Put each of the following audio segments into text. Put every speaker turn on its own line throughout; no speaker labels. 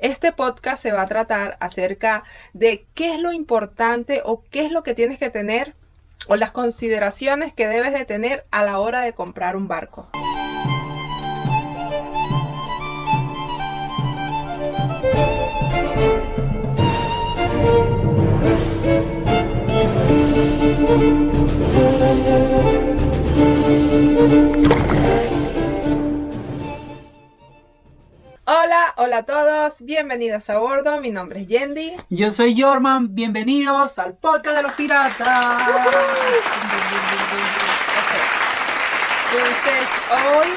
Este podcast se va a tratar acerca de qué es lo importante o qué es lo que tienes que tener o las consideraciones que debes de tener a la hora de comprar un barco. Hola a todos, bienvenidos a bordo, mi nombre es Yendi.
Yo soy Jorman, bienvenidos al podcast de los piratas.
Entonces, hoy,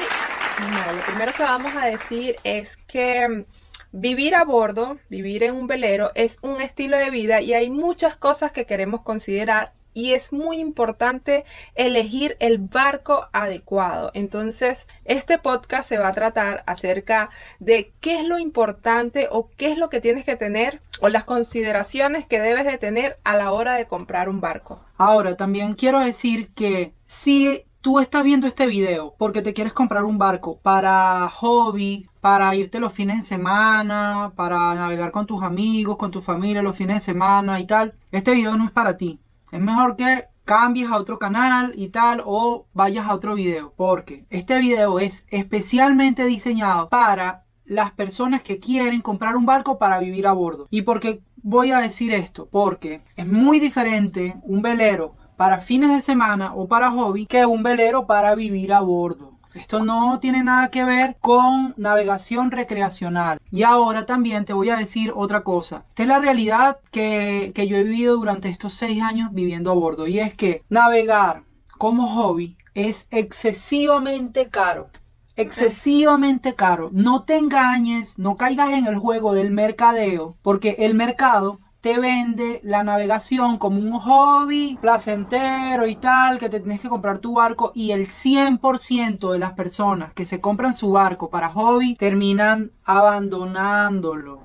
lo primero que vamos a decir es que vivir a bordo, vivir en un velero es un estilo de vida y hay muchas cosas que queremos considerar. Y es muy importante elegir el barco adecuado. Entonces, este podcast se va a tratar acerca de qué es lo importante o qué es lo que tienes que tener o las consideraciones que debes de tener a la hora de comprar un barco.
Ahora, también quiero decir que si tú estás viendo este video porque te quieres comprar un barco para hobby, para irte los fines de semana, para navegar con tus amigos, con tu familia los fines de semana y tal, este video no es para ti. Es mejor que cambies a otro canal y tal o vayas a otro video, porque este video es especialmente diseñado para las personas que quieren comprar un barco para vivir a bordo. ¿Y por qué voy a decir esto? Porque es muy diferente un velero para fines de semana o para hobby que un velero para vivir a bordo. Esto no tiene nada que ver con navegación recreacional. Y ahora también te voy a decir otra cosa. Esta es la realidad que yo he vivido durante estos 6 años viviendo a bordo. Y es que navegar como hobby es excesivamente caro. Excesivamente caro. No te engañes, no caigas en el juego del mercadeo, porque el mercado te vende la navegación como un hobby placentero y tal, que te tienes que comprar tu barco, y el 100% de las personas que se compran su barco para hobby terminan abandonándolo.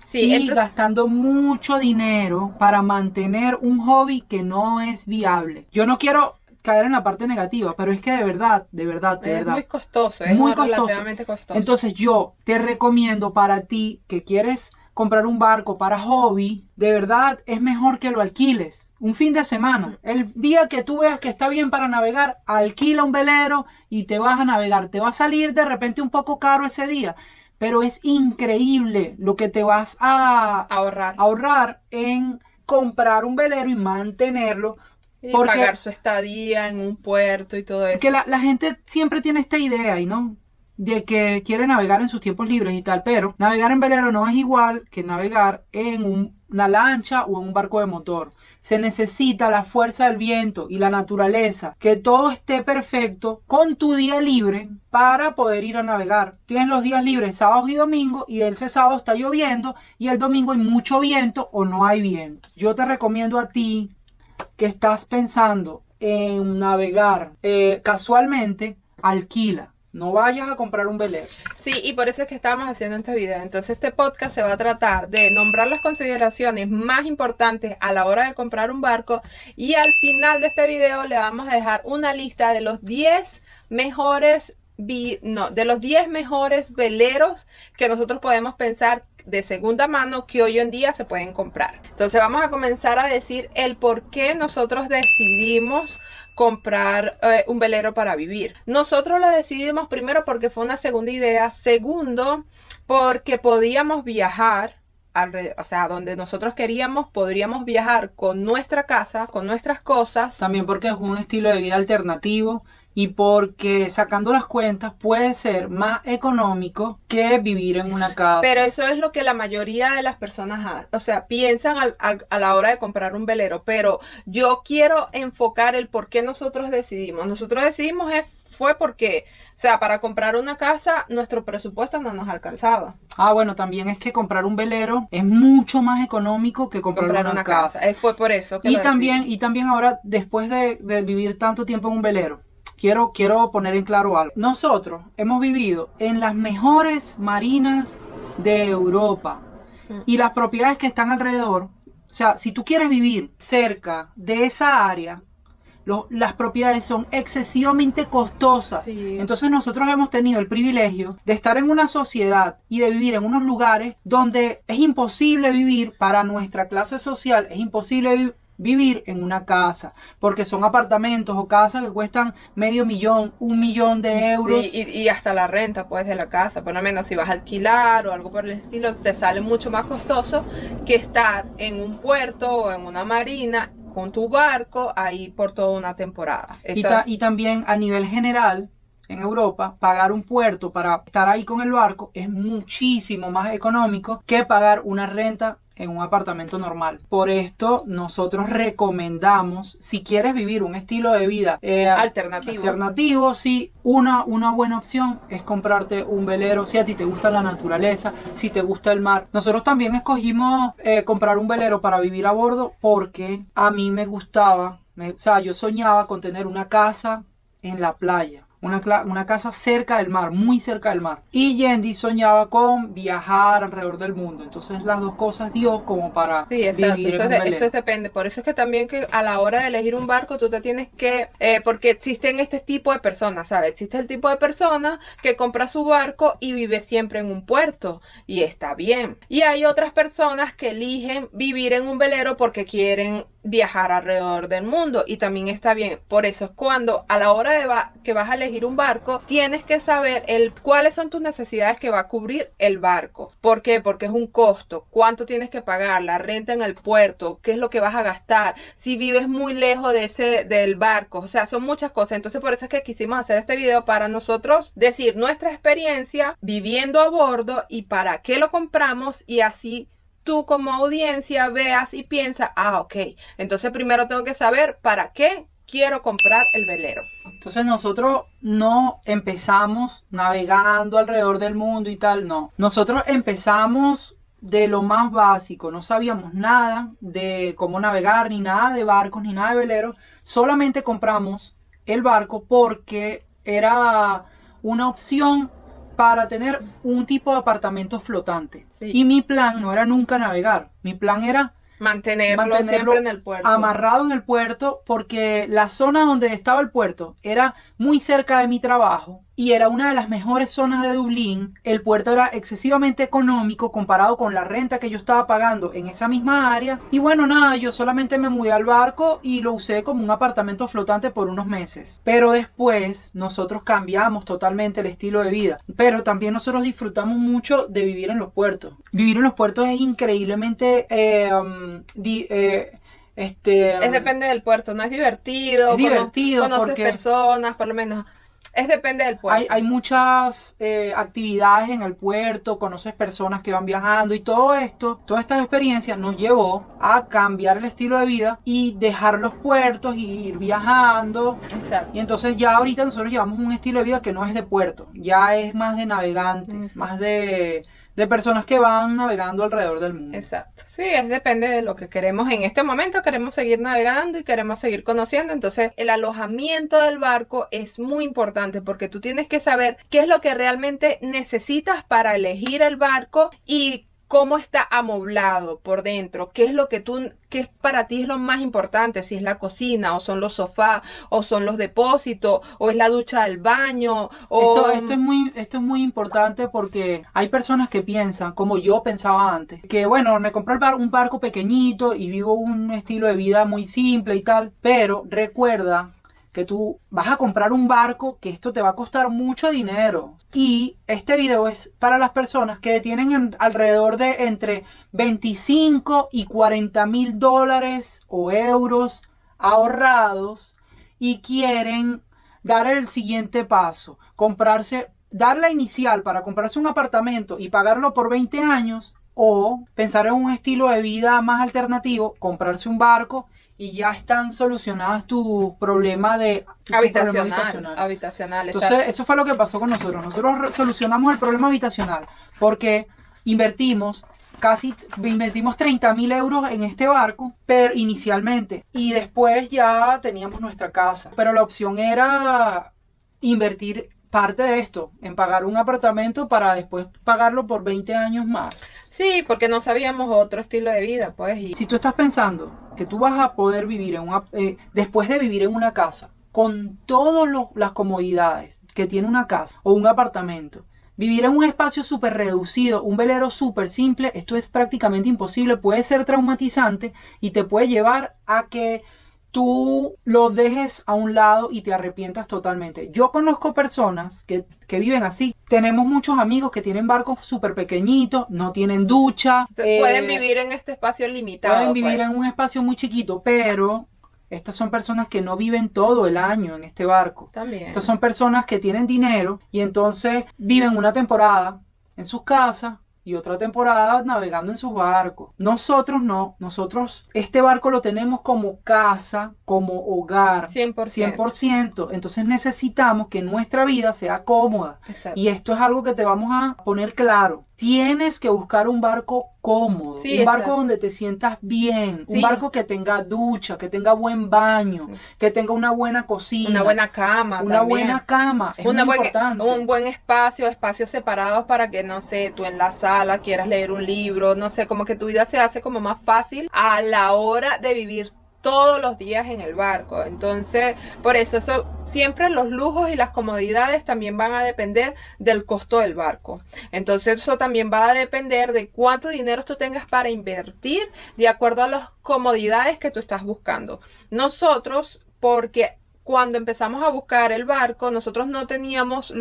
Sí,
y gastando mucho dinero para mantener un hobby que no es viable. Yo no quiero caer en la parte negativa, pero es que de verdad.
Es muy costoso, es
muy
relativamente costoso.
Entonces yo te recomiendo, para ti que quieres comprar un barco para hobby, de verdad es mejor que lo alquiles un fin de semana. El día que tú veas que está bien para navegar, alquila un velero y te vas a navegar. Te va a salir de repente un poco caro ese día, pero es increíble lo que te vas a ahorrar en comprar un velero y mantenerlo.
Y pagar su estadía en un puerto y todo eso.
Porque la gente siempre tiene esta idea, ¿no?, de que quiere navegar en sus tiempos libres y tal, pero navegar en velero no es igual que navegar en una lancha o en un barco de motor. Se necesita la fuerza del viento y la naturaleza, que todo esté perfecto con tu día libre para poder ir a navegar. Tienes los días libres sábados y domingos, y ese sábado está lloviendo y el domingo hay mucho viento o no hay viento. Yo te recomiendo a ti que estás pensando en navegar casualmente, alquila. No vayas a comprar un velero.
Sí, y por eso es que estamos haciendo este video. Entonces este podcast se va a tratar de nombrar las consideraciones más importantes a la hora de comprar un barco, y al final de este video le vamos a dejar una lista de los 10 mejores veleros que nosotros podemos pensar de segunda mano que hoy en día se pueden comprar. Entonces vamos a comenzar a decir el por qué nosotros decidimos comprar un velero para vivir. Nosotros lo decidimos primero porque fue una segunda idea, segundo porque podíamos viajar, o sea, donde nosotros queríamos, podríamos viajar con nuestra casa, con nuestras cosas.
También porque es un estilo de vida alternativo y porque, sacando las cuentas, puede ser más económico que vivir en una casa.
Pero eso es lo que la mayoría de las personas piensan a la hora de comprar un velero. Pero yo quiero enfocar el por qué nosotros decidimos. Nosotros decidimos fue porque, o sea, para comprar una casa nuestro presupuesto no nos alcanzaba.
Bueno, también es que comprar un velero es mucho más económico que comprar una casa.
Fue por eso que
y también ahora, después de vivir tanto tiempo en un velero, quiero poner en claro algo. Nosotros hemos vivido en las mejores marinas de Europa y las propiedades que están alrededor. O sea, si tú quieres vivir cerca de esa área, las propiedades son excesivamente costosas.
Sí.
Entonces nosotros hemos tenido el privilegio de estar en una sociedad y de vivir en unos lugares donde es imposible vivir para nuestra clase social, es imposible vivir en una casa, porque son apartamentos o casas que cuestan $500,000, $1,000,000
Sí, y hasta la renta pues de la casa, por lo menos si vas a alquilar o algo por el estilo, te sale mucho más costoso que estar en un puerto o en una marina con tu barco ahí por toda una temporada.
Y también a nivel general, en Europa, pagar un puerto para estar ahí con el barco es muchísimo más económico que pagar una renta en un apartamento normal. Por esto nosotros recomendamos, si quieres vivir un estilo de vida alternativo, sí, una buena opción es comprarte un velero, si a ti te gusta la naturaleza, si te gusta el mar. Nosotros también escogimos comprar un velero para vivir a bordo porque a mí me gustaba, yo soñaba con tener una casa en la playa. Una casa cerca del mar, muy cerca del mar. Y Yendi soñaba con viajar alrededor del mundo. Entonces las dos cosas dio como para vivir en un velero.
Eso depende. Por eso es que también que a la hora de elegir un barco tú te tienes que... porque existen este tipo de personas, ¿sabes? Existe el tipo de persona que compra su barco y vive siempre en un puerto. Y está bien. Y hay otras personas que eligen vivir en un velero porque quieren viajar alrededor del mundo y también está bien. Por eso es cuando a la hora de que vas a elegir un barco tienes que saber cuáles son tus necesidades que va a cubrir el barco. ¿Por qué? Porque es un costo, cuánto tienes que pagar, la renta en el puerto, qué es lo que vas a gastar, si vives muy lejos del barco, o sea, son muchas cosas. Entonces por eso es que quisimos hacer este video para nosotros decir nuestra experiencia viviendo a bordo y para qué lo compramos, y así tú como audiencia veas y piensas, ok, entonces primero tengo que saber para qué quiero comprar el velero.
Entonces nosotros no empezamos navegando alrededor del mundo y tal, no. Nosotros empezamos de lo más básico, no sabíamos nada de cómo navegar, ni nada de barcos, ni nada de veleros. Solamente compramos el barco porque era una opción para tener un tipo de apartamento flotante.
Sí.
Y mi plan no era nunca navegar, mi plan era
mantenerlo siempre en el puerto,
amarrado en el puerto, porque la zona donde estaba el puerto era muy cerca de mi trabajo y era una de las mejores zonas de Dublín. El puerto era excesivamente económico comparado con la renta que yo estaba pagando en esa misma área. Y bueno, nada, yo solamente me mudé al barco y lo usé como un apartamento flotante por unos meses. Pero después nosotros cambiamos totalmente el estilo de vida. Pero también nosotros disfrutamos mucho de vivir en los puertos. Vivir en los puertos es increíblemente...
depende del puerto, no es divertido.
Es divertido
conoces
porque
personas, por lo menos. Depende del puerto.
Hay muchas actividades en el puerto, conoces personas que van viajando y todo esto, todas estas experiencias nos llevó a cambiar el estilo de vida y dejar los puertos y ir viajando.
Exacto.
Y entonces ya ahorita nosotros llevamos un estilo de vida que no es de puerto, ya es más de navegantes, más de personas que van navegando alrededor del mundo.
Exacto. Sí, depende de lo que queremos en este momento. Queremos seguir navegando y queremos seguir conociendo. Entonces, el alojamiento del barco es muy importante porque tú tienes que saber qué es lo que realmente necesitas para elegir el barco y cómo está amoblado por dentro, qué es lo que para ti es lo más importante, si es la cocina, o son los sofás, o son los depósitos, o es la ducha del baño, o...
Esto es muy importante porque hay personas que piensan, como yo pensaba antes, que bueno, me compré un barco pequeñito y vivo un estilo de vida muy simple y tal, pero recuerda que tú vas a comprar un barco, que esto te va a costar mucho dinero. Y este video es para las personas que tienen alrededor de entre 25 y 40 mil dólares o euros ahorrados y quieren dar el siguiente paso, dar la inicial para comprarse un apartamento y pagarlo por 20 años, o pensar en un estilo de vida más alternativo, comprarse un barco y ya están solucionados tus problemas
habitacional.
Entonces, eso fue lo que pasó con nosotros. Nosotros solucionamos el problema habitacional porque invertimos 30.000 euros en este barco, pero inicialmente, y después ya teníamos nuestra casa. Pero la opción era invertir parte de esto en pagar un apartamento para después pagarlo por 20 años más.
Sí, porque no sabíamos otro estilo de vida, pues.
Si tú estás pensando que tú vas a poder vivir después de vivir en una casa, con todas las comodidades que tiene una casa o un apartamento, vivir en un espacio súper reducido, un velero súper simple, esto es prácticamente imposible, puede ser traumatizante y te puede llevar a que tú lo dejes a un lado y te arrepientas totalmente. Yo conozco personas que viven así. Tenemos muchos amigos que tienen barcos súper pequeñitos, no tienen ducha.
Pueden vivir en este espacio limitado.
Pueden vivir en un espacio muy chiquito, pero estas son personas que no viven todo el año en este barco.
También.
Estas son personas que tienen dinero y entonces viven una temporada en sus casas y otra temporada navegando en sus barcos. Nosotros no, nosotros este barco lo tenemos como casa, como hogar, 100%. Entonces necesitamos que nuestra vida sea cómoda.
Exacto.
Y esto es algo que te vamos a poner claro. Tienes que buscar un barco cómodo,
sí,
un barco
exacto.
donde te sientas bien,
sí.
Un barco que tenga ducha, que tenga buen baño, que tenga una buena cocina,
una buena cama,
una buena cama, es muy importante.
Un buen espacios separados para que, no sé, tú en la sala quieras leer un libro, no sé, como que tu vida se hace como más fácil a la hora de vivir todos los días en el barco. Entonces, por eso siempre los lujos y las comodidades también van a depender del costo del barco. Entonces, eso también va a depender de cuánto dinero tú tengas para invertir de acuerdo a las comodidades que tú estás buscando. Nosotros, porque cuando empezamos a buscar el barco, nosotros no teníamos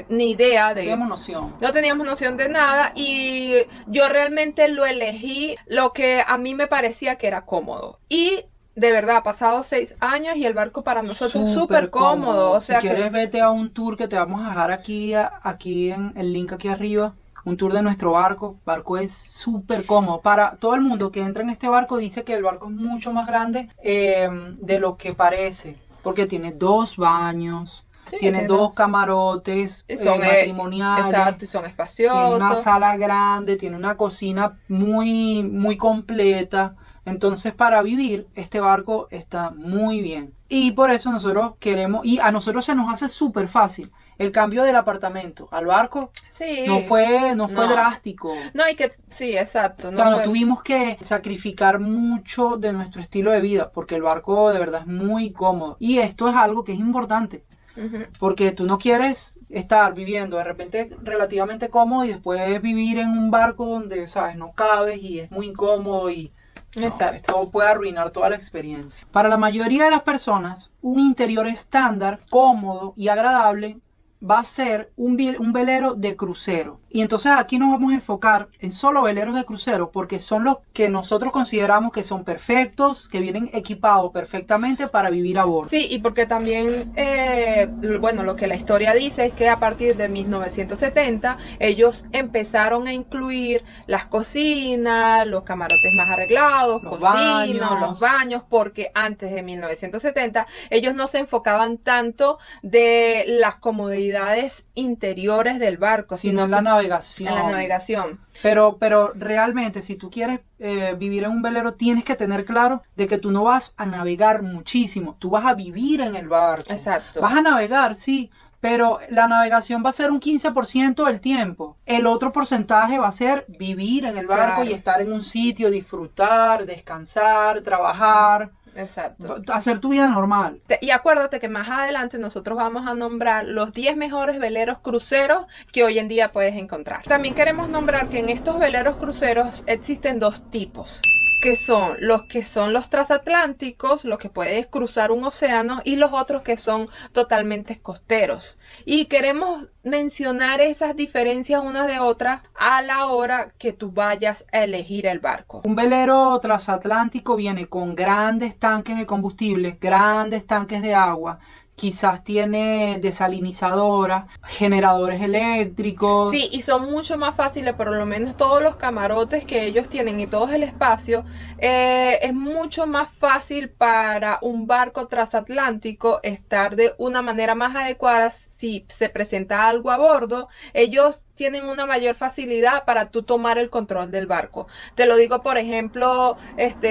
ni idea de...
No
teníamos noción de nada y yo realmente lo elegí lo que a mí me parecía que era cómodo. Y de verdad, ha pasado 6 años y el barco para nosotros es súper cómodo. O sea,
si quieres vete a un tour que te vamos a dejar aquí en el link aquí arriba. Un tour de nuestro barco. El barco es súper cómodo. Para todo el mundo que entra en este barco dice que el barco es mucho más grande de lo que parece. Porque tiene 2 baños. Sí, tiene 2 camarotes matrimoniales.
Exacto, y son espaciosos.
Tiene una sala grande, tiene una cocina muy, muy completa. Entonces, para vivir, este barco está muy bien. Y por eso nosotros queremos, y a nosotros se nos hace súper fácil el cambio del apartamento al barco.
Sí.
No fue drástico.
No, y que, sí, exacto.
No tuvimos que sacrificar mucho de nuestro estilo de vida, porque el barco de verdad es muy cómodo. Y esto es algo que es importante. Porque tú no quieres estar viviendo de repente relativamente cómodo y después vivir en un barco donde, sabes, no cabes y es muy incómodo y esto puede arruinar toda la experiencia. Para la mayoría de las personas, un interior estándar, cómodo y agradable va a ser un velero de crucero. Y entonces aquí nos vamos a enfocar en solo veleros de crucero porque son los que nosotros consideramos que son perfectos, que vienen equipados perfectamente para vivir a bordo.
Sí, y porque también, lo que la historia dice es que a partir de 1970 ellos empezaron a incluir las cocinas, los camarotes más arreglados, los baños, porque antes de 1970 ellos no se enfocaban tanto de las comodidades interiores del barco,
sino en la navegación.
En la navegación.
Pero realmente, si tú quieres vivir en un velero, tienes que tener claro de que tú no vas a navegar muchísimo, tú vas a vivir en el barco.
Exacto.
Vas a navegar, sí, pero la navegación va a ser un 15% del tiempo. El otro porcentaje va a ser vivir en el barco y estar en un sitio, disfrutar, descansar, trabajar.
Exacto.
Hacer tu vida normal.
Y acuérdate que más adelante nosotros vamos a nombrar los 10 mejores veleros cruceros que hoy en día puedes encontrar. También queremos nombrar que en estos veleros cruceros existen 2 tipos. Que son los transatlánticos, los que puedes cruzar un océano, y los otros que son totalmente costeros. Y queremos mencionar esas diferencias unas de otras a la hora que tú vayas a elegir el barco.
Un velero transatlántico viene con grandes tanques de combustible, grandes tanques de agua. Quizás tiene desalinizadoras, generadores eléctricos.
Sí, y son mucho más fáciles, por lo menos todos los camarotes que ellos tienen y todo el espacio, es mucho más fácil para un barco transatlántico estar de una manera más adecuada. Si se presenta algo a bordo, ellos tienen una mayor facilidad para tú tomar el control del barco. Te lo digo, por ejemplo,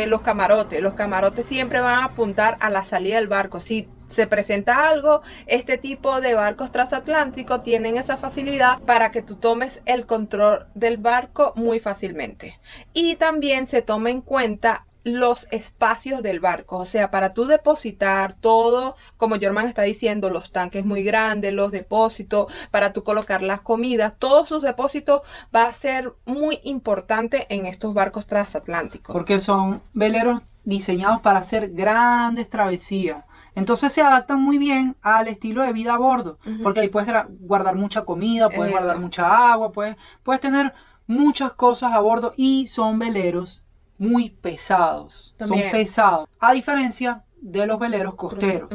los camarotes siempre van a apuntar a la salida del barco. Si se presenta algo, este tipo de barcos transatlánticos tienen esa facilidad para que tú tomes el control del barco muy fácilmente. Y también se toma en cuenta los espacios del barco, o sea, para tú depositar todo, como Jorman está diciendo, los tanques muy grandes, los depósitos, para tú colocar las comidas, todos sus depósitos va a ser muy importante en estos barcos transatlánticos.
Porque son veleros diseñados para hacer grandes travesías. Entonces se adaptan muy bien al estilo de vida a bordo, porque ahí puedes guardar mucha comida, puedes guardar mucha agua, puedes tener muchas cosas a bordo y son veleros muy pesados. También. Son pesados, a diferencia de los veleros costeros.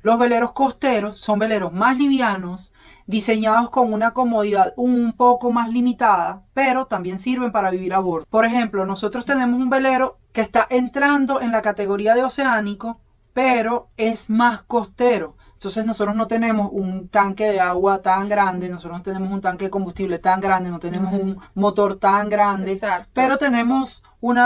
Los veleros costeros son veleros más livianos, diseñados con una comodidad un poco más limitada, pero también sirven para vivir a bordo. Por ejemplo, nosotros tenemos un velero que está entrando en la categoría de oceánico, pero es más costero. Entonces nosotros no tenemos un tanque de agua tan grande, nosotros no tenemos un tanque de combustible tan grande, no tenemos un motor tan grande, pero tenemos un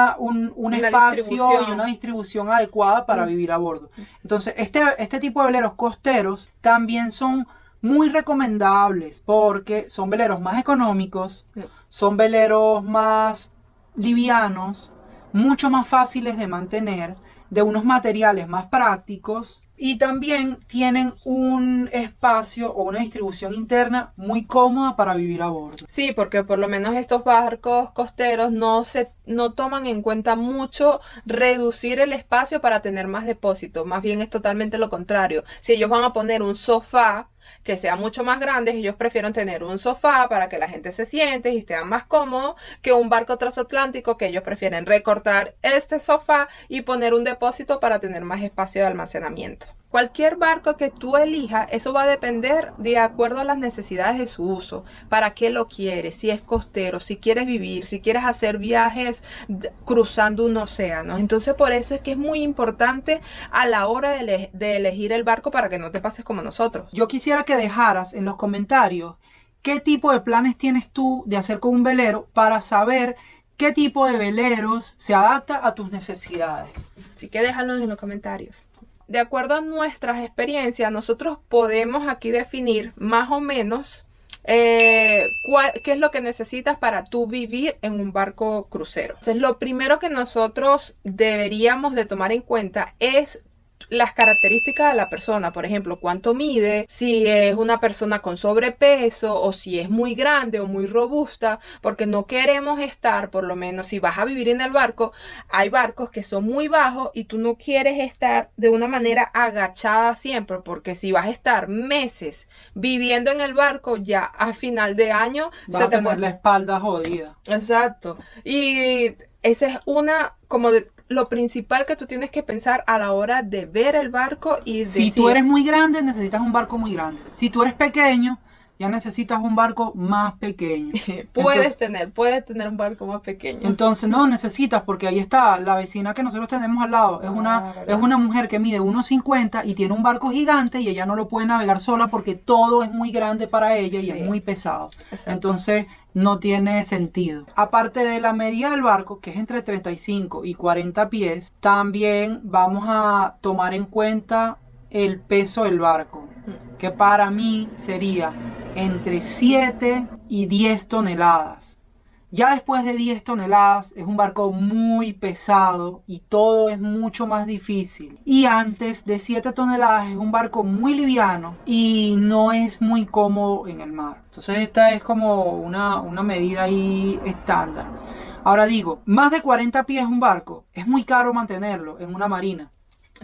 espacio y una distribución adecuada para vivir a bordo. Entonces este tipo de veleros costeros también son muy recomendables porque son veleros más económicos, son veleros más livianos, mucho más fáciles de mantener, de unos materiales más prácticos y también tienen un espacio o una distribución interna muy cómoda para vivir a bordo.
Sí, porque por lo menos estos barcos costeros no toman en cuenta mucho reducir el espacio para tener más depósito, más bien es totalmente lo contrario. Si ellos van a poner un sofá que sea mucho más grande, ellos prefieren tener un sofá para que la gente se siente y esté más cómodo que un barco transatlántico que ellos prefieren recortar este sofá y poner un depósito para tener más espacio de almacenamiento. Cualquier barco que tú elijas, eso va a depender de acuerdo a las necesidades de su uso. ¿Para qué lo quieres? Si es costero, si quieres vivir, si quieres hacer viajes cruzando un océano. Entonces por eso es que es muy importante a la hora de elegir el barco para que no te pases como nosotros.
Yo quisiera que dejaras en los comentarios qué tipo de planes tienes tú de hacer con un velero para saber qué tipo de veleros se adapta a tus necesidades.
Así que déjalos en los comentarios. De acuerdo a nuestras experiencias, nosotros podemos aquí definir más o menos qué es lo que necesitas para tú vivir en un barco crucero. Entonces, lo primero que nosotros deberíamos de tomar en cuenta es las características de la persona, por ejemplo, cuánto mide, si es una persona con sobrepeso o si es muy grande o muy robusta, porque no queremos estar, por lo menos si vas a vivir en el barco, hay barcos que son muy bajos y tú no quieres estar de una manera agachada siempre, porque si vas a estar meses viviendo en el barco, ya a final de año
vas a tener la espalda jodida.
Exacto. Y esa es lo principal que tú tienes que pensar a la hora de ver el barco y decir...
Si tú eres muy grande, necesitas un barco muy grande. Si tú eres pequeño, ya necesitas un barco más pequeño.
puedes tener un barco más pequeño.
Entonces no necesitas, porque ahí está la vecina que nosotros tenemos al lado. Es una mujer que mide 1,50 y tiene un barco gigante y ella no lo puede navegar sola porque todo es muy grande para ella y es muy pesado. Exacto. Entonces no tiene sentido. Aparte de la medida del barco, que es entre 35 y 40 pies, también vamos a tomar en cuenta el peso del barco, que para mí sería entre 7 y 10 toneladas. Ya después de 10 toneladas es un barco muy pesado y todo es mucho más difícil. Y antes de 7 toneladas es un barco muy liviano y no es muy cómodo en el mar. Entonces esta es como una medida ahí estándar. Ahora digo, más de 40 pies un barco es muy caro mantenerlo en una marina.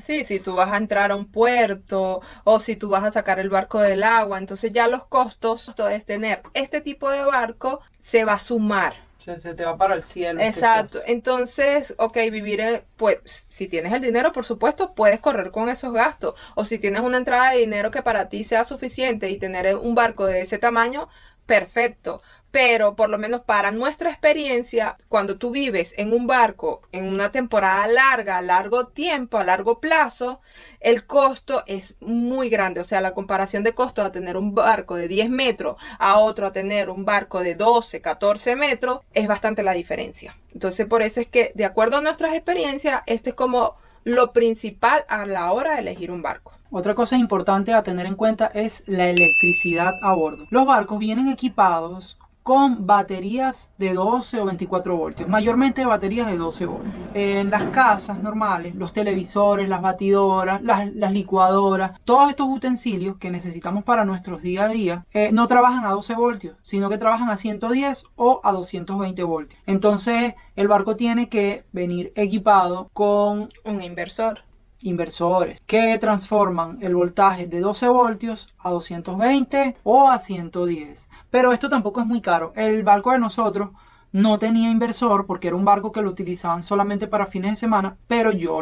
Sí, si tú vas a entrar a un puerto o si tú vas a sacar el barco del agua, entonces ya los costos de tener este tipo de barco se va a sumar.
Se te va para el cielo.
Exacto. Entonces, vivir, pues, si tienes el dinero, por supuesto, puedes correr con esos gastos. O si tienes una entrada de dinero que para ti sea suficiente y tener un barco de ese tamaño, perfecto. Pero por lo menos para nuestra experiencia, cuando tú vives en un barco en una temporada larga, a largo tiempo, a largo plazo, el costo es muy grande. O sea, la comparación de costo a tener un barco de 10 metros a otro a tener un barco de 12, 14 metros, es bastante la diferencia. Entonces, por eso es que, de acuerdo a nuestras experiencias, este es como lo principal a la hora de elegir un barco.
Otra cosa importante a tener en cuenta es la electricidad a bordo. Los barcos vienen equipados con baterías de 12 o 24 voltios, mayormente baterías de 12 voltios. En las casas normales, los televisores, las batidoras, las licuadoras, todos estos utensilios que necesitamos para nuestros día a día, no trabajan a 12 voltios, sino que trabajan a 110 o a 220 voltios. Entonces, el barco tiene que venir equipado con
un
inversores que transforman el voltaje de 12 voltios a 220 o a 110. Pero esto tampoco es muy caro. El barco de nosotros no tenía inversor porque era un barco que lo utilizaban solamente para fines de semana, pero yo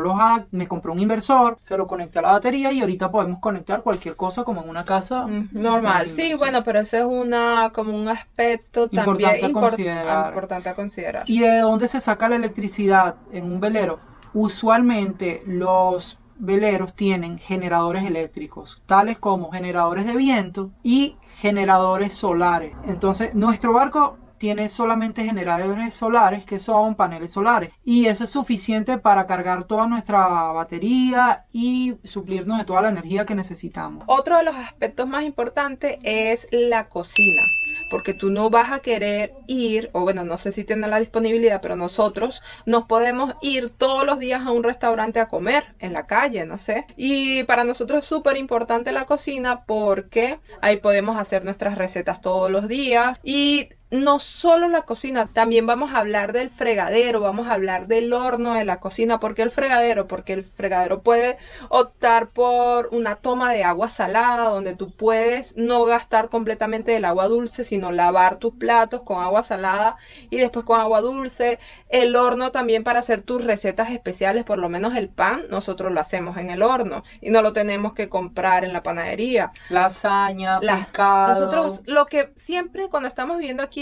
me compré un inversor, se lo conecté a la batería y ahorita podemos conectar cualquier cosa como en una casa
normal. Sí, bueno, pero eso es como un aspecto también importante a considerar.
¿Y de dónde se saca la electricidad en un velero? Usualmente los veleros tienen generadores eléctricos, tales como generadores de viento y generadores solares. Entonces, nuestro barco tiene solamente generadores solares, que son paneles solares, y eso es suficiente para cargar toda nuestra batería y suplirnos de toda la energía que necesitamos.
Otro de los aspectos más importantes es la cocina, porque tú no vas a querer ir, o bueno, no sé si tienen la disponibilidad, pero nosotros nos podemos ir todos los días a un restaurante a comer en la calle, no sé. Y para nosotros es súper importante la cocina porque ahí podemos hacer nuestras recetas todos los días. Y no solo la cocina, también vamos a hablar del fregadero, vamos a hablar del horno de la cocina. ¿Por qué el fregadero? Porque el fregadero puede optar por una toma de agua salada, donde tú puedes no gastar completamente del agua dulce, sino lavar tus platos con agua salada y después con agua dulce. El horno también para hacer tus recetas especiales, por lo menos el pan, nosotros lo hacemos en el horno y no lo tenemos que comprar en la panadería.
Lasaña, pescado.
Nosotros lo que siempre cuando estamos viviendo aquí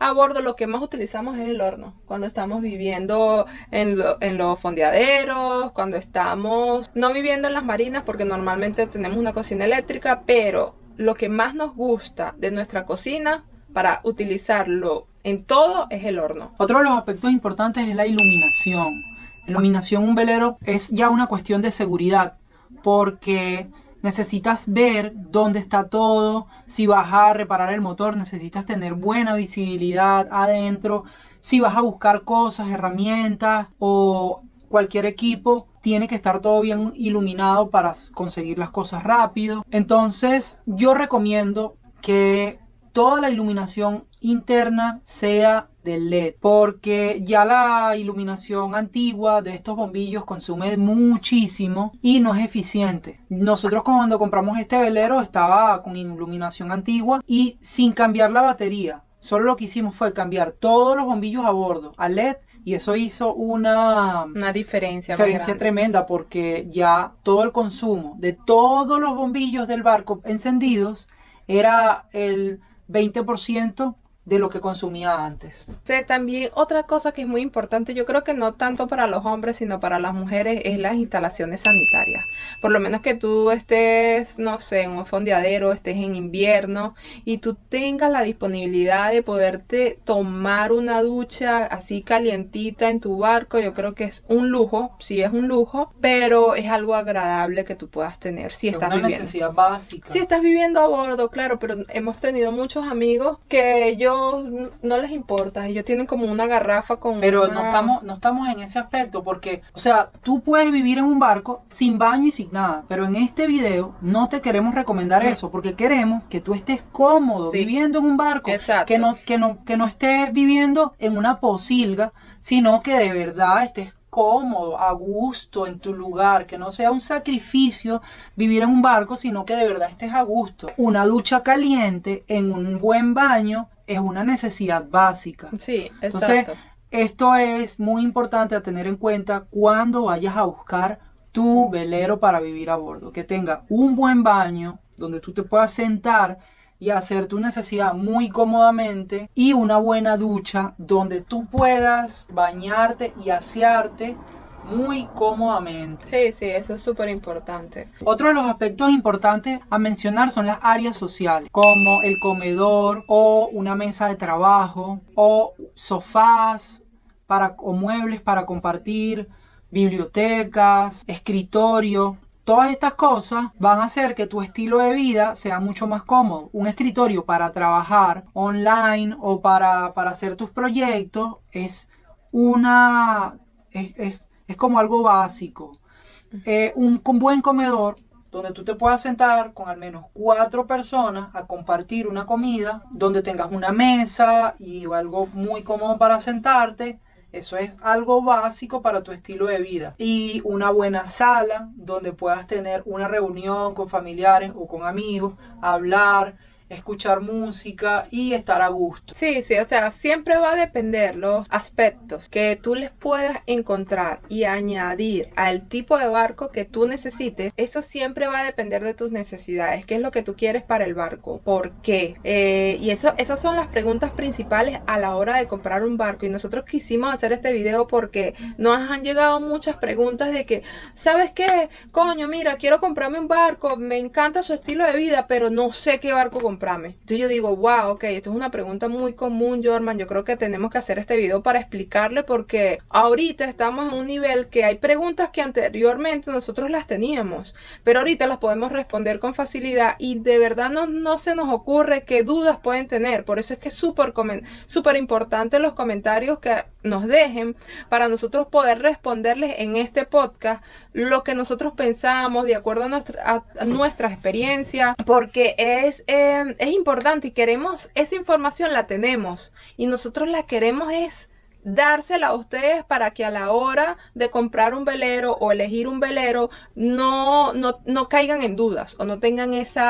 a bordo, lo que más utilizamos es el horno. Cuando estamos viviendo en los fondeaderos, cuando estamos no viviendo en las marinas, porque normalmente tenemos una cocina eléctrica, pero lo que más nos gusta de nuestra cocina para utilizarlo en todo es el horno.
Otro de los aspectos importantes es la iluminación. La iluminación en un velero es ya una cuestión de seguridad, porque necesitas ver dónde está todo. Si vas a reparar el motor, necesitas tener buena visibilidad adentro. Si vas a buscar cosas, herramientas o cualquier equipo, tiene que estar todo bien iluminado para conseguir las cosas rápido. Entonces, yo recomiendo que toda la iluminación interna sea de LED, porque ya la iluminación antigua de estos bombillos consume muchísimo y no es eficiente. Nosotros cuando compramos este velero estaba con iluminación antigua y sin cambiar la batería. Solo lo que hicimos fue cambiar todos los bombillos a bordo a LED y eso hizo una
diferencia
tremenda, porque ya todo el consumo de todos los bombillos del barco encendidos era el 20% de lo que consumía antes.
Sí, también otra cosa que es muy importante, yo creo que no tanto para los hombres sino para las mujeres, es las instalaciones sanitarias. Por lo menos que tú estés, no sé, en un fondeadero, estés en invierno y tú tengas la disponibilidad de poderte tomar una ducha así calientita en tu barco. Yo creo que es un lujo, sí es un lujo, pero es algo agradable que tú puedas tener si estás viviendo.
Es una necesidad básica.
Si estás viviendo a bordo, claro, pero hemos tenido muchos amigos que ellos no les importa, ellos tienen como una garrafa con
pero no estamos en ese aspecto, porque, o sea, tú puedes vivir en un barco sin baño y sin nada, pero en este video no te queremos recomendar eso, porque queremos que tú estés cómodo viviendo en un barco.
Exacto.
Que no estés viviendo en una posilga, sino que de verdad estés cómodo, a gusto en tu lugar, que no sea un sacrificio vivir en un barco, sino que de verdad estés a gusto. Una ducha caliente en un buen baño es una necesidad básica.
Sí, exacto.
Entonces, esto es muy importante a tener en cuenta cuando vayas a buscar tu velero para vivir a bordo, que tenga un buen baño donde tú te puedas sentar y hacer tu necesidad muy cómodamente, y una buena ducha donde tú puedas bañarte y asearte muy cómodamente.
Sí, eso es súper importante.
Otro de los aspectos importantes a mencionar son las áreas sociales, como el comedor o una mesa de trabajo o sofás o muebles para compartir, bibliotecas, escritorio. Todas estas cosas van a hacer que tu estilo de vida sea mucho más cómodo. Un escritorio para trabajar online o para hacer tus proyectos es como algo básico. Un buen comedor donde tú te puedas sentar con al menos 4 personas a compartir una comida, donde tengas una mesa y algo muy cómodo para sentarte. Eso es algo básico para tu estilo de vida. Y una buena sala donde puedas tener una reunión con familiares o con amigos, hablar, escuchar música y estar a gusto.
Sí, o sea, siempre va a depender los aspectos que tú les puedas encontrar y añadir al tipo de barco que tú necesites. Eso siempre va a depender de tus necesidades. ¿Qué es lo que tú quieres para el barco? ¿Por qué? Esas son las preguntas principales a la hora de comprar un barco. Y nosotros quisimos hacer este video porque nos han llegado muchas preguntas de que, ¿sabes qué? Coño, mira, quiero comprarme un barco, me encanta su estilo de vida, pero no sé qué barco comprarme. Entonces yo digo, wow, ok, esto es una pregunta muy común, Jorman. Yo creo que tenemos que hacer este video para explicarle, porque ahorita estamos en un nivel que hay preguntas que anteriormente nosotros las teníamos, pero ahorita las podemos responder con facilidad y de verdad no se nos ocurre qué dudas pueden tener. Por eso es que es súper importante los comentarios que nos dejen para nosotros poder responderles en este podcast lo que nosotros pensamos de acuerdo a nuestra experiencia, porque es importante y queremos esa información, la tenemos y nosotros la queremos es dársela a ustedes para que a la hora de comprar un velero o elegir un velero no caigan en dudas o no tengan ese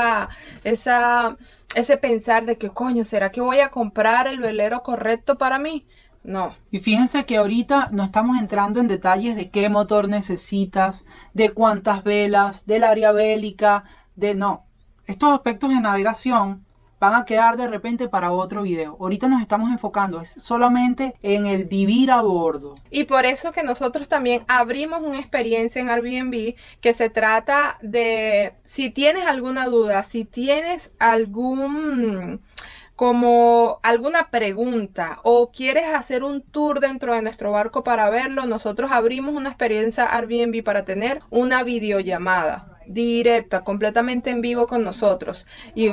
pensar de que coño, ¿será que voy a comprar el velero correcto para mí? No.
Y fíjense que ahorita no estamos entrando en detalles de qué motor necesitas, de cuántas velas, del área bélica, no. Estos aspectos de navegación van a quedar de repente para otro video. Ahorita nos estamos enfocando solamente en el vivir a bordo.
Y por eso que nosotros también abrimos una experiencia en Airbnb que se trata de, si tienes alguna duda, si tienes alguna pregunta o quieres hacer un tour dentro de nuestro barco para verlo, nosotros abrimos una experiencia Airbnb para tener una videollamada directa, completamente en vivo con nosotros. Y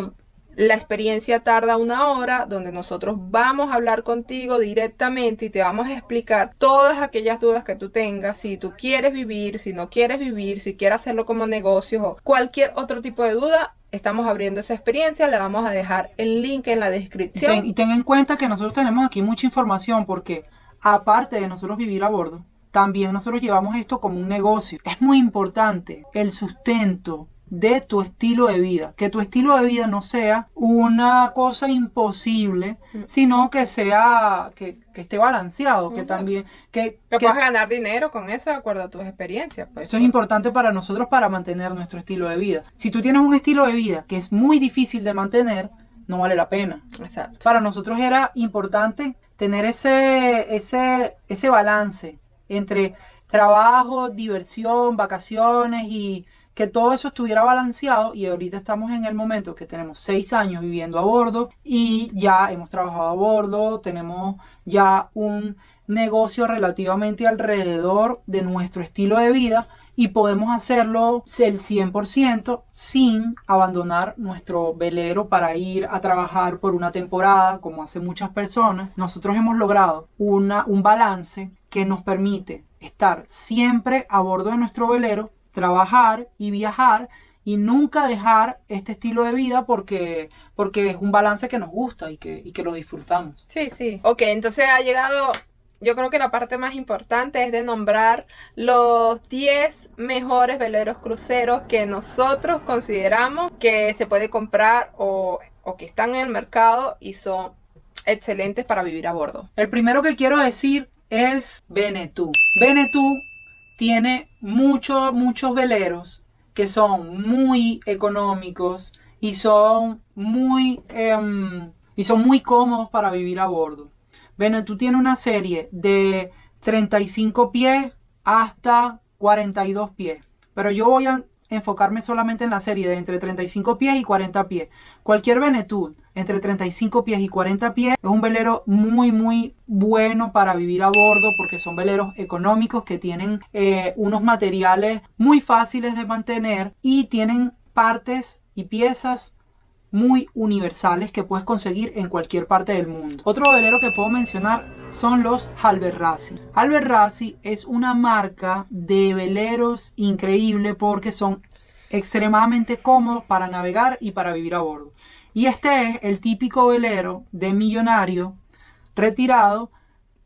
la experiencia tarda 1 hora, donde nosotros vamos a hablar contigo directamente y te vamos a explicar todas aquellas dudas que tú tengas, si tú quieres vivir, si no quieres vivir, si quieres hacerlo como negocio o cualquier otro tipo de duda. Estamos abriendo esa experiencia, le vamos a dejar el link en la descripción.
Y ten en cuenta que nosotros tenemos aquí mucha información porque aparte de nosotros vivir a bordo, también nosotros llevamos esto como un negocio. Es muy importante el sustento de tu estilo de vida, que tu estilo de vida no sea una cosa imposible, sino que sea que esté balanceado, que también que
puedas ganar dinero con eso de acuerdo a tus experiencias, pues.
Eso es importante para nosotros para mantener nuestro estilo de vida. Si tú tienes un estilo de vida que es muy difícil de mantener, no vale la pena.
Exacto.
Para nosotros era importante tener ese balance entre trabajo, diversión, vacaciones y que todo eso estuviera balanceado. Y ahorita estamos en el momento que tenemos 6 años viviendo a bordo y ya hemos trabajado a bordo, tenemos ya un negocio relativamente alrededor de nuestro estilo de vida y podemos hacerlo el 100% sin abandonar nuestro velero para ir a trabajar por una temporada como hacen muchas personas. Nosotros hemos logrado un balance que nos permite estar siempre a bordo de nuestro velero, trabajar y viajar y nunca dejar este estilo de vida porque es un balance que nos gusta y que lo disfrutamos.
Sí. Ok, entonces ha llegado, yo creo que la parte más importante es de nombrar los 10 mejores veleros cruceros que nosotros consideramos que se puede comprar o que están en el mercado y son excelentes para vivir a bordo.
El primero que quiero decir es Venetou. Venetou tiene muchos veleros que son muy económicos y son muy cómodos para vivir a bordo. Venetou tiene una serie de 35 pies hasta 42 pies. Pero yo voy a enfocarme solamente en la serie de entre 35 pies y 40 pies. Cualquier Benetud entre 35 pies y 40 pies es un velero muy bueno para vivir a bordo, porque son veleros económicos que tienen unos materiales muy fáciles de mantener y tienen partes y piezas muy universales que puedes conseguir en cualquier parte del mundo. Otro velero que puedo mencionar son los Alberrazzi. Alberrazzi es una marca de veleros increíble porque son extremadamente cómodos para navegar y para vivir a bordo. Y este es el típico velero de millonario retirado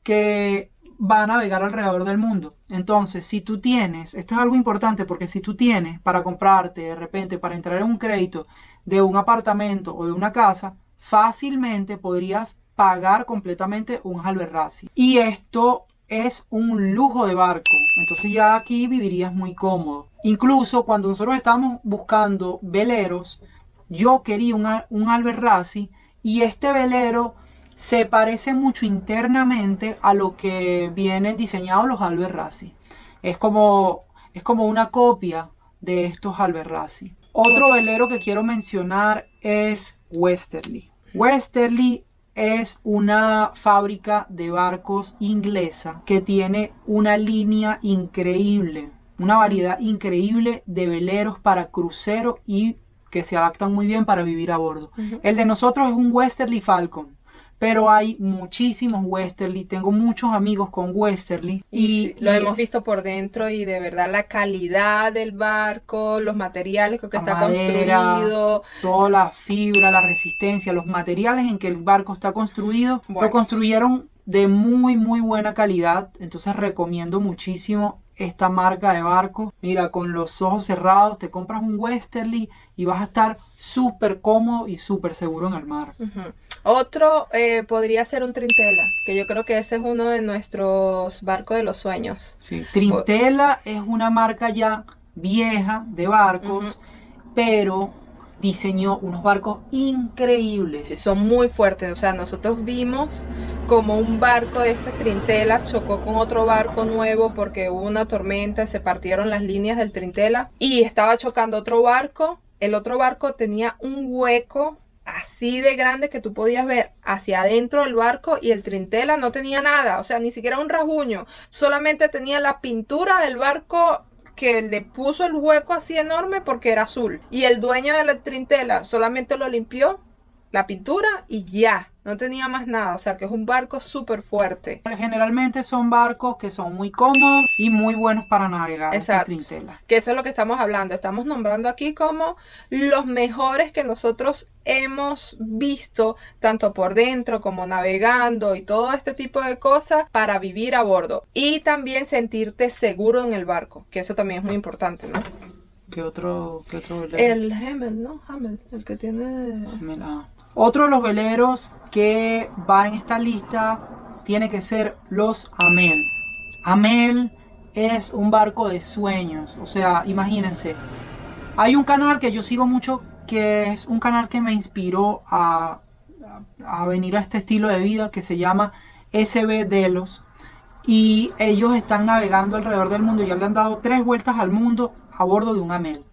que va a navegar alrededor del mundo. Entonces, si tú tienes, esto es algo importante, porque si tú tienes para comprarte de repente, para entrar en un crédito de un apartamento o de una casa, fácilmente podrías pagar completamente un Alberrazzi. Y esto es un lujo de barco, entonces ya aquí vivirías muy cómodo. Incluso cuando nosotros estábamos buscando veleros, yo quería un Alberrazzi, y este velero se parece mucho internamente a lo que vienen diseñados los Alberrazzi. Es como una copia de estos Alberrazzi. Otro velero que quiero mencionar es Westerly. Westerly es una fábrica de barcos inglesa que tiene una línea increíble, una variedad increíble de veleros para crucero y que se adaptan muy bien para vivir a bordo. El de nosotros es un Westerly Falcon, pero hay muchísimos Westerly. Tengo muchos amigos con Westerly.
Y lo hemos visto por dentro, y de verdad la calidad del barco, los materiales con que está construido,
toda la fibra, la resistencia, los materiales en que el barco está construido, lo construyeron de muy buena calidad. Entonces recomiendo muchísimo esta marca de barco. Mira, con los ojos cerrados te compras un Westerly y vas a estar súper cómodo y súper seguro en el mar.
Otro podría ser un Trintela, que yo creo que ese es uno de nuestros barcos de los sueños.
Sí, Trintela es una marca ya vieja de barcos, pero diseñó unos barcos increíbles.
Sí, son muy fuertes. O sea, nosotros vimos como un barco de este Trintela chocó con otro barco nuevo porque hubo una tormenta, se partieron las líneas del Trintela y estaba chocando otro barco. El otro barco tenía un hueco así de grande que tú podías ver hacia adentro del barco, y el Trintela no tenía nada, o sea, ni siquiera un rasguño, solamente tenía la pintura del barco que le puso el hueco así enorme porque era azul, y el dueño de la Trintela solamente lo limpió, la pintura, y ya, no tenía más nada. O sea que es un barco súper fuerte.
Generalmente son barcos que son muy cómodos y muy buenos para navegar.
Exacto, Trintela. Que eso es lo que estamos hablando. Estamos nombrando aquí como los mejores que nosotros hemos visto, tanto por dentro como navegando y todo este tipo de cosas, para vivir a bordo y también sentirte seguro en el barco, que eso también es muy importante, ¿no?
¿Qué otro velero?
El Hamel, ¿no? Hamel, el que tiene...
Otro de los veleros que va en esta lista tiene que ser los Amel. Amel es un barco de sueños. O sea, imagínense. Hay un canal que yo sigo mucho, que es un canal que me inspiró a venir a este estilo de vida, que se llama SB Delos. Y ellos están navegando alrededor del mundo. Ya le han dado 3 vueltas al mundo a bordo de un Amel.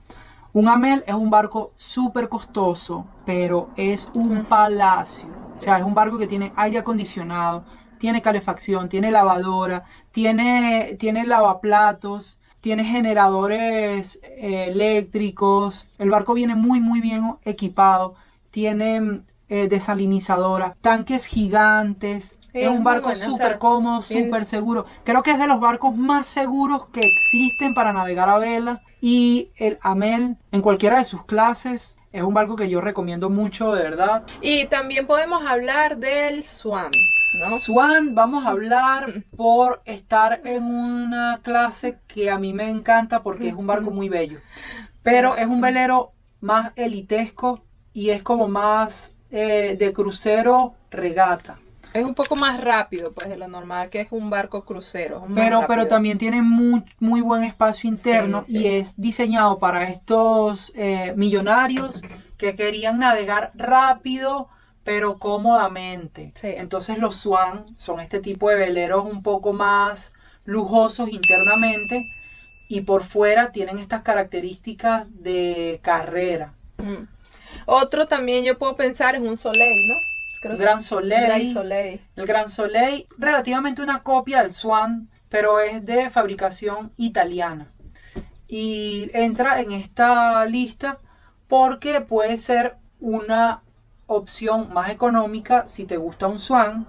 Un Amel es un barco súper costoso, pero es un palacio. O sea, es un barco que tiene aire acondicionado, tiene calefacción, tiene lavadora, tiene lavaplatos, tiene generadores eléctricos. El barco viene muy bien equipado, tiene desalinizadora, tanques gigantes. Es un barco súper cómodo, súper seguro. Creo que es de los barcos más seguros que existen para navegar a vela. Y el Amel, en cualquiera de sus clases, es un barco que yo recomiendo mucho, de verdad.
Y también podemos hablar del Swan, ¿no?
Swan, vamos a hablar por estar en una clase que a mí me encanta porque es un barco muy bello. Pero es un velero más elitesco y es como más de crucero regata.
Es un poco más rápido, pues, de lo normal que es un barco crucero.
Pero también tiene muy buen espacio interno, sí. Y es diseñado para estos millonarios que querían navegar rápido, pero cómodamente. Sí. Entonces los Swan son este tipo de veleros un poco más lujosos internamente, y por fuera tienen estas características de carrera.
Mm. Otro también yo puedo pensar es un Soleil, ¿no? Creo
Gran Soleil.
Gran Soleil.
El Gran Soleil, relativamente una copia del Swan, pero es de fabricación italiana. Y entra en esta lista porque puede ser una opción más económica si te gusta un Swan.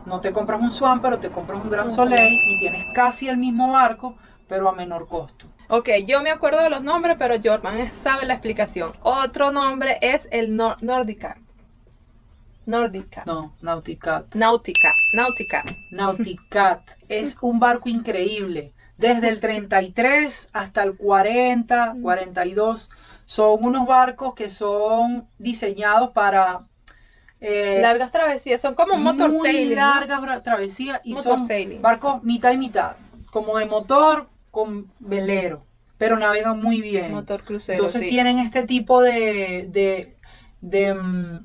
No te compras un Swan, pero te compras un Gran Soleil y tienes casi el mismo barco, pero a menor costo.
Ok, yo me acuerdo de los nombres, pero Jordan sabe la explicación. Otro nombre es el Nordica. Nordica.
No, Nauticat.
Nautica.
Nauticat es un barco increíble. Desde el 33 hasta el 40, 42. Son unos barcos que son diseñados para
largas travesías. Son como un motor
muy
sailing.
largas travesías y
Motor
son
sailing.
barcos mitad y mitad. Como de motor con velero. Pero navegan muy bien.
Motor crucero.
Entonces
sí.
tienen este tipo de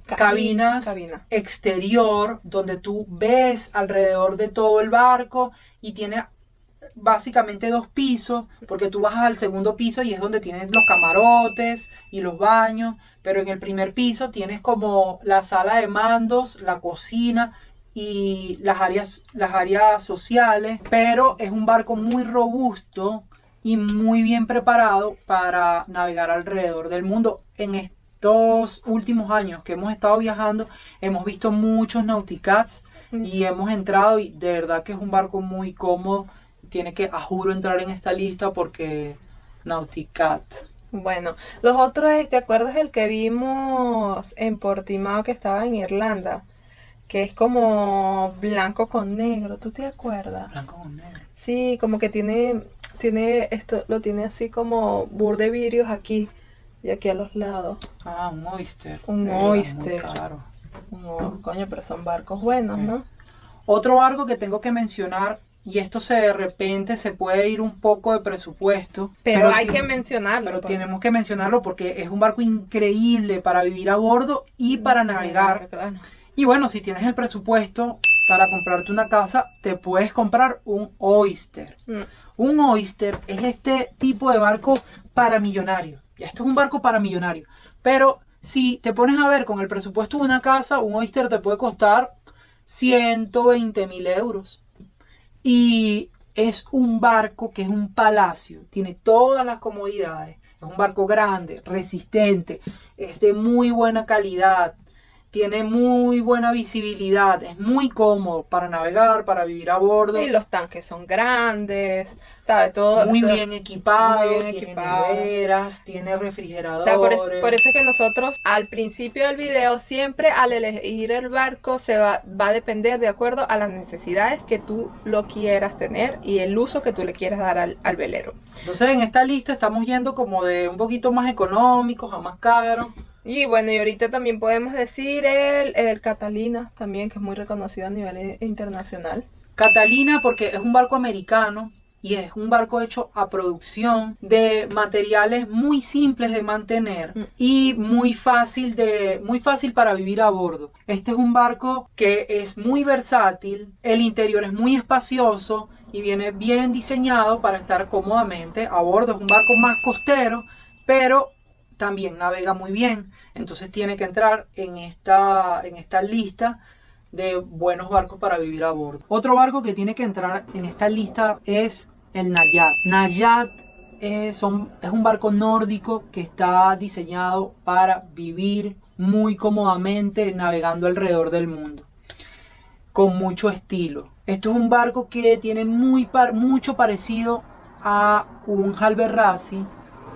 cabinas
cabina.
exterior donde tú ves alrededor de todo el barco y tiene básicamente 2 pisos porque tú bajas al segundo piso y es donde tienes los camarotes y los baños, pero en el primer piso tienes como la sala de mandos, la cocina y las áreas sociales, pero es un barco muy robusto y muy bien preparado para navegar alrededor del mundo. En estos últimos años que hemos estado viajando, hemos visto muchos Nauticats y hemos entrado y de verdad que es un barco muy cómodo. Tiene que, a juro, entrar en esta lista porque Nauticat.
Bueno, los otros, ¿te acuerdas el que vimos en Portimao que estaba en Irlanda? Que es como blanco con negro, ¿tú te acuerdas?
Blanco con negro.
Sí, como que tiene esto, lo tiene así como burde vidrios aquí y aquí a los lados.
Ah, un oyster.
Un oyster.
Muy caro.
No, coño, pero son barcos buenos, ¿no?
Otro barco que tengo que mencionar, y esto de repente se puede ir un poco de presupuesto.
Pero hay que mencionarlo.
Pero tenemos que mencionarlo porque es un barco increíble para vivir a bordo y para navegar.
Claro.
Y bueno, si tienes el presupuesto para comprarte una casa, te puedes comprar un oyster. Un oyster es este tipo de barco para millonarios. Ya, esto es un barco para millonarios. Pero si te pones a ver con el presupuesto de una casa, un oyster te puede costar 120.000 euros. Y es un barco que es un palacio. Tiene todas las comodidades. Es un barco grande, resistente, es de muy buena calidad. Tiene muy buena visibilidad, es muy cómodo para navegar, para vivir a bordo.
Y los tanques son grandes, ¿sabes? Todo,
muy
todo
bien equipado,
muy bien
tiene
equipado.
neveras, tiene refrigeradores.
O sea, por eso es que nosotros al principio del video siempre al elegir el barco va a depender de acuerdo a las necesidades que tú lo quieras tener y el uso que tú le quieras dar al velero.
Entonces en esta lista estamos yendo como de un poquito más económicos a más caros.
Y bueno, y ahorita también podemos decir el Catalina también, que es muy reconocido a nivel internacional.
Catalina porque es un barco americano y es un barco hecho a producción de materiales muy simples de mantener y muy fácil para vivir a bordo. Este es un barco que es muy versátil, el interior es muy espacioso y viene bien diseñado para estar cómodamente a bordo. Es un barco más costero, pero también navega muy bien, entonces tiene que entrar en esta lista de buenos barcos para vivir a bordo. Otro barco que tiene que entrar en esta lista es el Najat. Najat es un barco nórdico que está diseñado para vivir muy cómodamente navegando alrededor del mundo, con mucho estilo. Esto es un barco que tiene mucho parecido a un Halberrazi,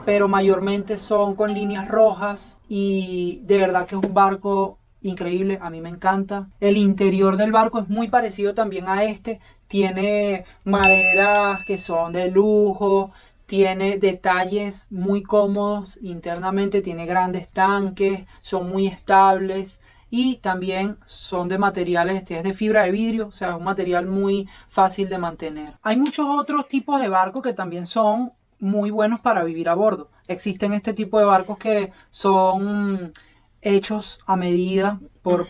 pero mayormente son con líneas rojas y de verdad que es un barco increíble, a mí me encanta. El interior del barco es muy parecido también a este, tiene maderas que son de lujo, tiene detalles muy cómodos internamente, tiene grandes tanques, son muy estables y también son de materiales, es de fibra de vidrio, o sea, es un material muy fácil de mantener. Hay muchos otros tipos de barcos que también son muy buenos para vivir a bordo. Existen este tipo de barcos que son hechos a medida por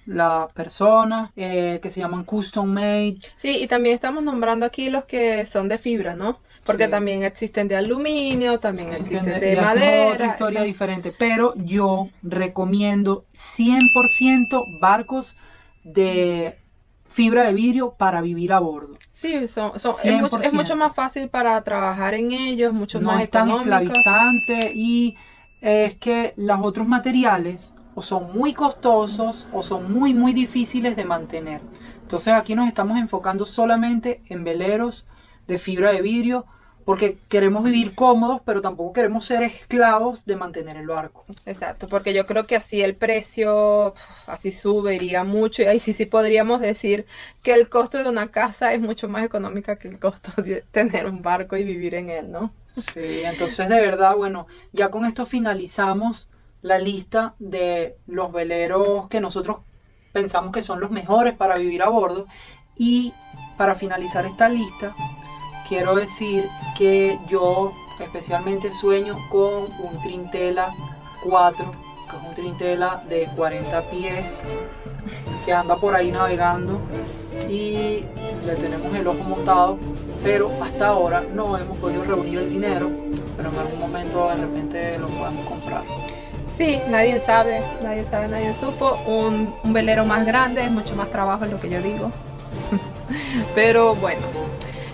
las personas que se llaman custom made.
Sí, y también estamos nombrando aquí los que son de fibra, ¿no? Porque
Sí.
también existen de aluminio, también existen
¿Entiendes?
de
Ya esto es
madera.
otra historia diferente, pero yo recomiendo 100% barcos de fibra de vidrio para vivir a bordo.
Sí, es mucho
100%.
más fácil para trabajar en ellos, mucho
No
más
es tan
económico.
esclavizante y es que los otros materiales o son muy costosos o son muy difíciles de mantener. Entonces aquí nos estamos enfocando solamente en veleros de fibra de vidrio porque queremos vivir cómodos, pero tampoco queremos ser esclavos de mantener el barco.
Exacto, porque yo creo que así el precio así subiría mucho y ahí sí podríamos decir que el costo de una casa es mucho más económica que el costo de tener un barco y vivir en él, ¿no?
Sí, entonces de verdad, bueno, ya con esto finalizamos la lista de los veleros que nosotros pensamos que son los mejores para vivir a bordo. Y para finalizar esta lista, quiero decir que yo especialmente sueño con un Trintela 4, que es un Trintela de 40 pies, que anda por ahí navegando y le tenemos el ojo montado, pero hasta ahora no hemos podido reunir el dinero, pero en algún momento de repente lo podemos comprar.
Sí, nadie sabe, nadie supo. Un velero más grande es mucho más trabajo, es lo que yo digo. Pero bueno,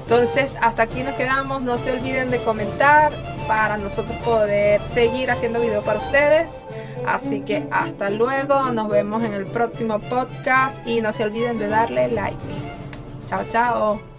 entonces hasta aquí nos quedamos. No se olviden de comentar para nosotros poder seguir haciendo videos para ustedes. Así que hasta luego, nos vemos en el próximo podcast y no se olviden de darle like. Chao, chao.